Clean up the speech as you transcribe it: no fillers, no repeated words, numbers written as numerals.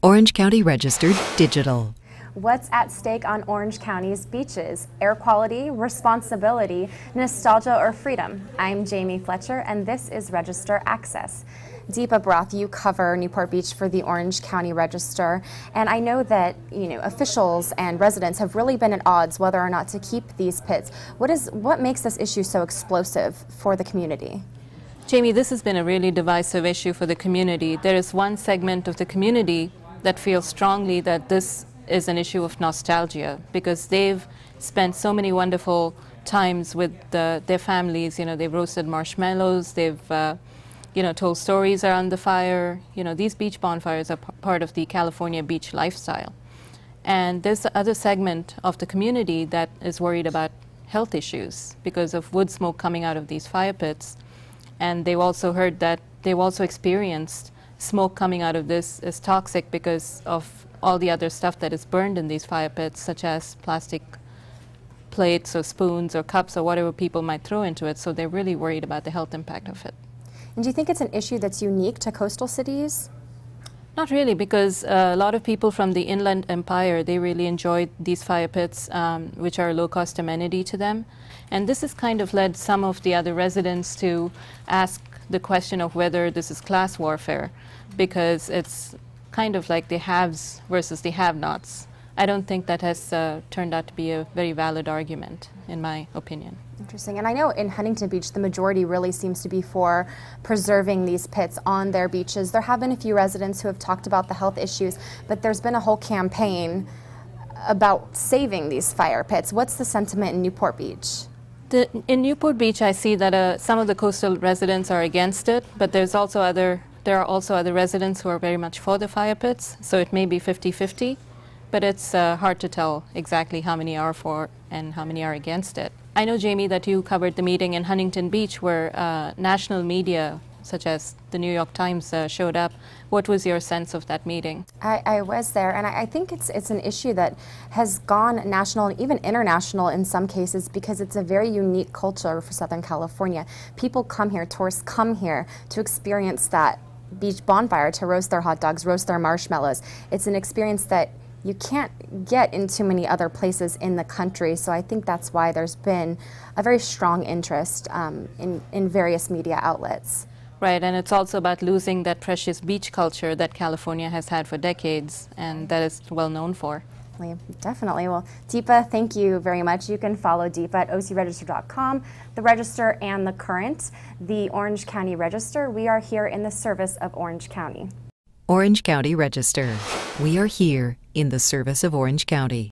Orange County Registered Digital. What's at stake on Orange County's beaches? Air quality, responsibility, nostalgia, or freedom? I'm Jaimee Fletcher, and this is Register Access. Deepa, Bharath, you cover Newport Beach for the Orange County Register, and I know that officials and residents have really been at odds whether or not to keep these pits. What makes this issue so explosive for the community? Jaimee, this has been a really divisive issue for the community. There is one segment of the community that feels strongly that this is an issue of nostalgia because they've spent so many wonderful times with their families. They've roasted marshmallows, they've told stories around the fire. These beach bonfires are part of the California beach lifestyle. And there's the other segment of the community that is worried about health issues because of wood smoke coming out of these fire pits. And they've also heard that they've also experienced smoke coming out of this is toxic because of all the other stuff that is burned in these fire pits, such as plastic plates or spoons or cups or whatever people might throw into it. So they're really worried about the health impact of it. And do you think it's an issue that's unique to coastal cities? Not really, because a lot of people from the Inland Empire, they really enjoyed these fire pits, which are a low-cost amenity to them. And this has kind of led some of the other residents to ask the question of whether this is class warfare, because it's kind of like the haves versus the have-nots. I don't think that has turned out to be a very valid argument, in my opinion. Interesting. And I know in Huntington Beach, the majority really seems to be for preserving these pits on their beaches. There have been a few residents who have talked about the health issues, but there's been a whole campaign about saving these fire pits. What's the sentiment in Newport Beach? In Newport Beach, I see that some of the coastal residents are against it, but there are also other residents who are very much for the fire pits, so it may be 50-50, but it's hard to tell exactly how many are for and how many are against it. I know, Jaimee, that you covered the meeting in Huntington Beach where national media, such as the New York Times, showed up. What was your sense of that meeting? I was there, and I think it's an issue that has gone national and even international in some cases because it's a very unique culture for Southern California. People come here, tourists come here to experience that beach bonfire, to roast their hot dogs, roast their marshmallows. It's an experience that you can't get in too many other places in the country, so I think that's why there's been a very strong interest in various media outlets. Right, and it's also about losing that precious beach culture that California has had for decades and that is well known for. Definitely. Well, Deepa, thank you very much. You can follow Deepa at ocregister.com, the Register and the Current, the Orange County Register. We are here in the service of Orange County. Orange County Register. We are here in the service of Orange County.